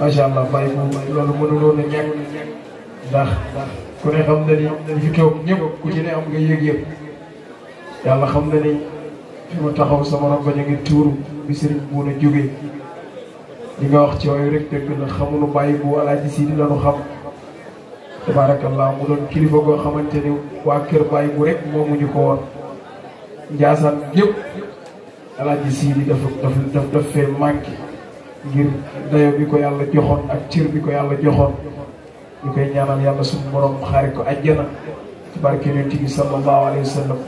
Masya Allah baik loolu mënuloon a ñàkk ndax ku ne xam na ni fi toog ñëpp ku ci ne am nga yëg-yëg yàlla xam na ni fi ma taxaw sama rongoñ a ngi tuuru bi sëriñ bu na jógee li nga wax ci yooyu rek dëgg la xamuñu bàyyi bu Alaaji Sidi lañu xam tabarakallah mu doon kilifa goo xamante ni waa kër bàyyi bu rek moomuñu ko woon Njaasaan yëpp Alaaji Sidi dafa fee manqué ngir dayo bi ko yàlla joxoon ak cër bi ko yàlla joxoon ñu koy ñaanal yàlla suñu borom xaari ko àjjana ci barke Yonent bi sallallahu alayhi wa sallam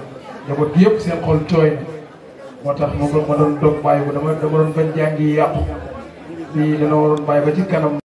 njaboot yëpp seen xol tooy na moo tax ma doon dog bàyyi bu dama doon bañ jàngi yàqu lii dana waroon bàyyi ba ci kanam